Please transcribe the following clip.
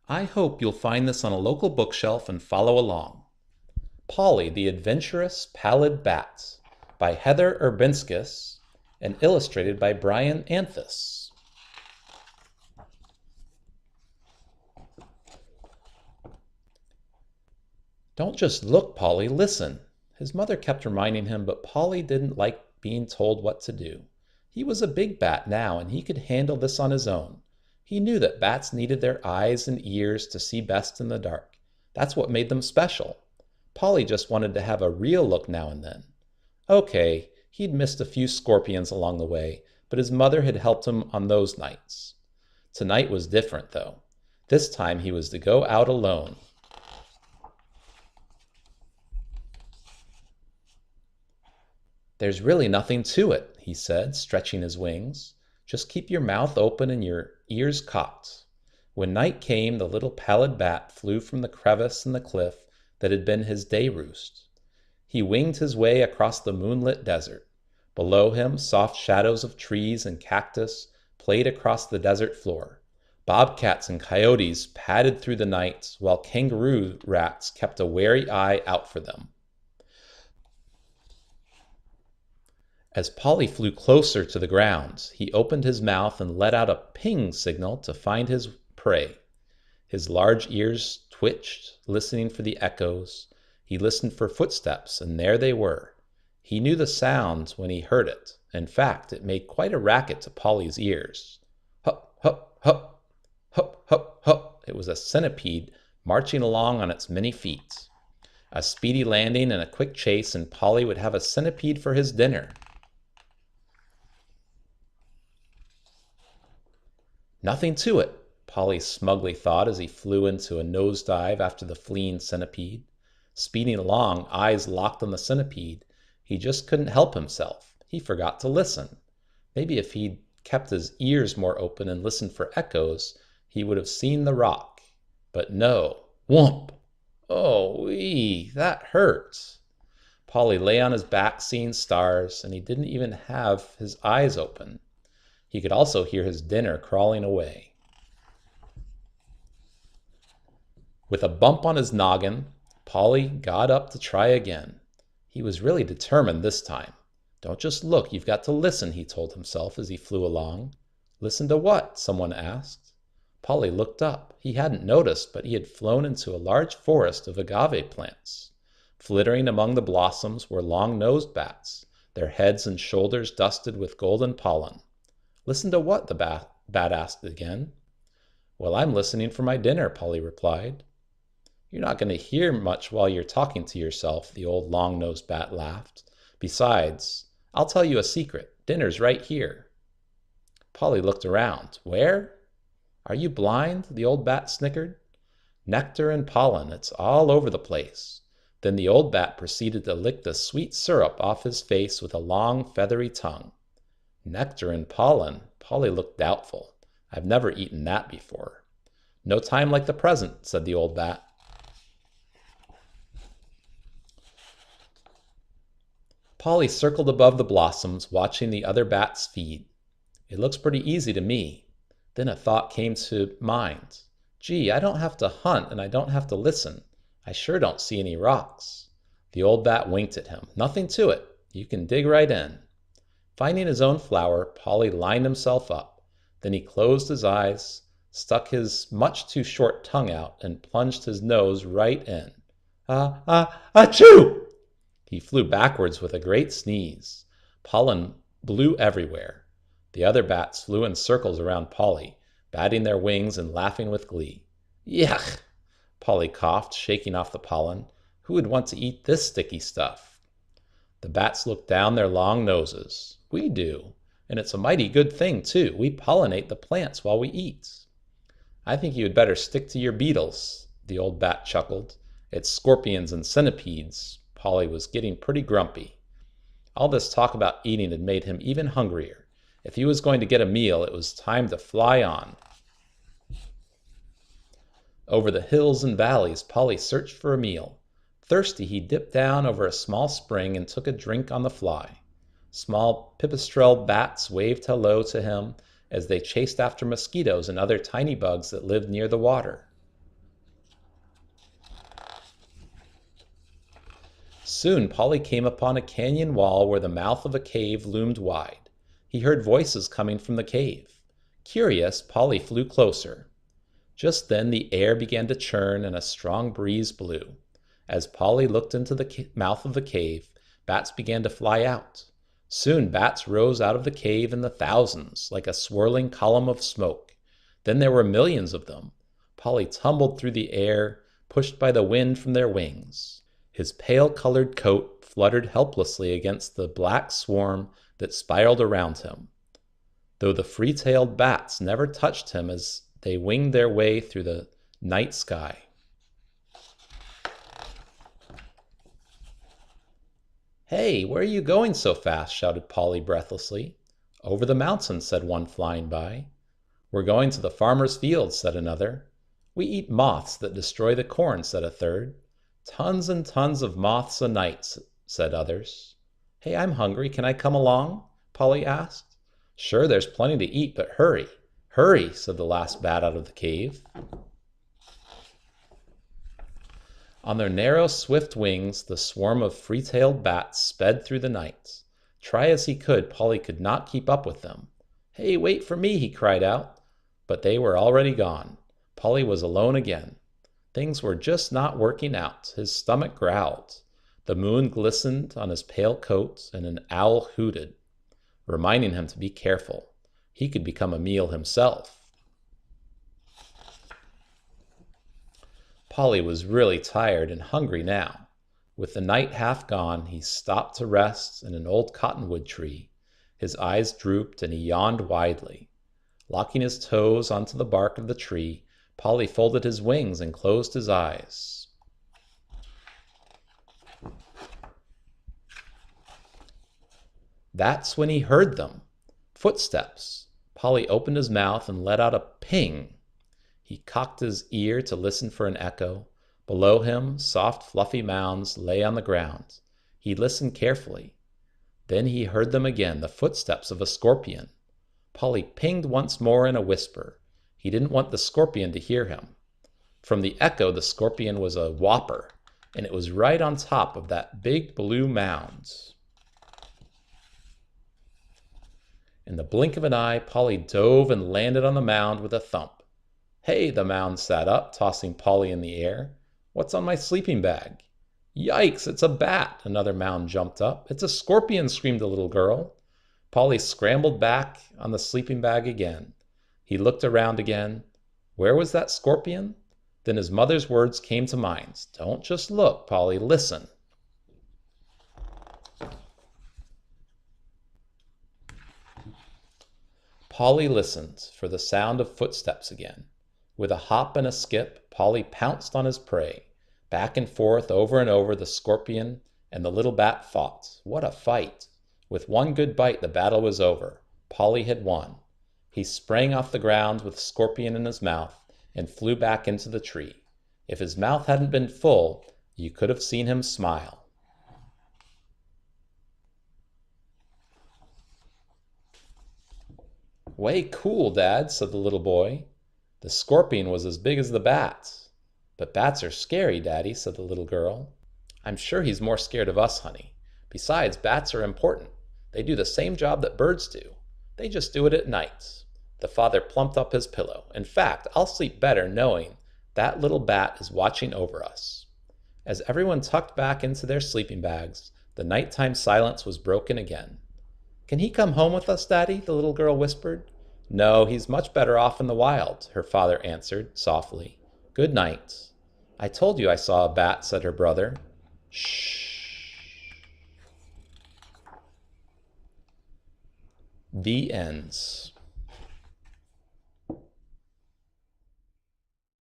I hope you'll find this on a local bookshelf and follow along. Pauly, the Adventurous Pallid Bat by Heather Irbinskas and illustrated by Brian Anthis. Don't just look, Pauly, listen. His mother kept reminding him, but Pauly didn't like being told what to do. He was a big bat now, and he could handle this on his own. He knew that bats needed their eyes and ears to see best in the dark. That's what made them special. Pauly just wanted to have a real look now and then. Okay, he'd missed a few scorpions along the way, but his mother had helped him on those nights. Tonight was different, though. This time he was to go out alone. There's really nothing to it, he said, stretching his wings. Just keep your mouth open and your ears cocked. When night came, the little pallid bat flew from the crevice in the cliff that had been his day roost. He winged his way across the moonlit desert. Below him, soft shadows of trees and cactus played across the desert floor. Bobcats and coyotes padded through the night, while kangaroo rats kept a wary eye out for them. As Pauly flew closer to the ground, he opened his mouth and let out a ping signal to find his prey. His large ears twitched, listening for the echoes. He listened for footsteps, and there they were. He knew the sound when he heard it. In fact, it made quite a racket to Pauly's ears. Hup, hup, hup, hup, hup, hup. It was a centipede marching along on its many feet. A speedy landing and a quick chase, and Pauly would have a centipede for his dinner. Nothing to it, Pauly smugly thought as he flew into a nosedive after the fleeing centipede. Speeding along, eyes locked on the centipede, he just couldn't help himself. He forgot to listen. Maybe if he'd kept his ears more open and listened for echoes, he would have seen the rock. But no. Whoomp! Oh, wee, that hurts. Pauly lay on his back seeing stars, and he didn't even have his eyes open. He could also hear his dinner crawling away. With a bump on his noggin, Pauly got up to try again. He was really determined this time. Don't just look, you've got to listen, he told himself as he flew along. Listen to what? Someone asked. Pauly looked up. He hadn't noticed, but he had flown into a large forest of agave plants. Flittering among the blossoms were long-nosed bats, their heads and shoulders dusted with golden pollen. Listen to what? The bat asked again. Well, I'm listening for my dinner, Pauly replied. You're not going to hear much while you're talking to yourself, the old long-nosed bat laughed. Besides, I'll tell you a secret. Dinner's right here. Pauly looked around. Where? Are you blind? The old bat snickered. Nectar and pollen, it's all over the place. Then the old bat proceeded to lick the sweet syrup off his face with a long, feathery tongue. Nectar and pollen? Pauly looked doubtful. I've never eaten that before. No time like the present, said the old bat. Pauly circled above the blossoms, watching the other bats feed. It looks pretty easy to me. Then a thought came to mind. Gee, I don't have to hunt and I don't have to listen. I sure don't see any rocks. The old bat winked at him. Nothing to it. You can dig right in. Finding his own flower, Pauly lined himself up. Then he closed his eyes, stuck his much too short tongue out, and plunged his nose right in. Achoo! He flew backwards with a great sneeze. Pollen blew everywhere. The other bats flew in circles around Pauly, batting their wings and laughing with glee. Yuck! Pauly coughed, shaking off the pollen. Who would want to eat this sticky stuff? The bats looked down their long noses. We do, and it's a mighty good thing, too. We pollinate the plants while we eat. I think you had better stick to your beetles, the old bat chuckled. It's scorpions and centipedes. Pauly was getting pretty grumpy. All this talk about eating had made him even hungrier. If he was going to get a meal, it was time to fly on. Over the hills and valleys, Pauly searched for a meal. Thirsty, he dipped down over a small spring and took a drink on the fly. Small pipistrelle bats waved hello to him as they chased after mosquitoes and other tiny bugs that lived near the water. Soon Polly came upon a canyon wall where the mouth of a cave loomed wide. He heard voices coming from the cave. Curious, Polly flew closer. Just then the air began to churn and a strong breeze blew. As Polly looked into the mouth of the cave, bats began to fly out. Soon bats rose out of the cave in the thousands, like a swirling column of smoke. Then there were millions of them. Polly tumbled through the air, pushed by the wind from their wings. His pale-colored coat fluttered helplessly against the black swarm that spiraled around him, though the free-tailed bats never touched him as they winged their way through the night sky. "Hey, where are you going so fast?" shouted Polly breathlessly. "Over the mountain," said one flying by. "We're going to the farmer's field," said another. "We eat moths that destroy the corn," said a third. "Tons and tons of moths a night," said others. "Hey, I'm hungry. Can I come along?" Polly asked. "Sure, there's plenty to eat, but hurry. Hurry," said the last bat out of the cave. On their narrow, swift wings, the swarm of free-tailed bats sped through the night. Try as he could, Polly could not keep up with them. "Hey, wait for me," he cried out. But they were already gone. Polly was alone again. Things were just not working out. His stomach growled. The moon glistened on his pale coat, and an owl hooted, reminding him to be careful. He could become a meal himself. Polly was really tired and hungry now. With the night half gone, he stopped to rest in an old cottonwood tree. His eyes drooped and he yawned widely. Locking his toes onto the bark of the tree, Polly folded his wings and closed his eyes. That's when he heard them. Footsteps. Polly opened his mouth and let out a ping. He cocked his ear to listen for an echo. Below him, soft, fluffy mounds lay on the ground. He listened carefully. Then he heard them again, the footsteps of a scorpion. Polly pinged once more in a whisper. He didn't want the scorpion to hear him. From the echo, the scorpion was a whopper, and it was right on top of that big blue mound. In the blink of an eye, Polly dove and landed on the mound with a thump. "Hey," the mound sat up, tossing Polly in the air. "What's on my sleeping bag?" "Yikes, it's a bat!" Another mound jumped up. "It's a scorpion!" screamed the little girl. Polly scrambled back on the sleeping bag again. He looked around again. Where was that scorpion? Then his mother's words came to mind. "Don't just look, Polly, listen." Polly listened for the sound of footsteps again. With a hop and a skip, Polly pounced on his prey. Back and forth, over and over, the scorpion and the little bat fought. What a fight! With one good bite, the battle was over. Polly had won. He sprang off the ground with the scorpion in his mouth and flew back into the tree. If his mouth hadn't been full, you could have seen him smile. "Way cool, Dad," said the little boy. "The scorpion was as big as the bat." "But bats are scary, Daddy," said the little girl. "I'm sure he's more scared of us, honey. Besides, bats are important. They do the same job that birds do. They just do it at night." The father plumped up his pillow. "In fact, I'll sleep better knowing that little bat is watching over us." As everyone tucked back into their sleeping bags, the nighttime silence was broken again. "Can he come home with us, Daddy?" the little girl whispered. "No, he's much better off in the wild," her father answered softly. "Good night." "I told you I saw a bat," said her brother. "Shh." The ends.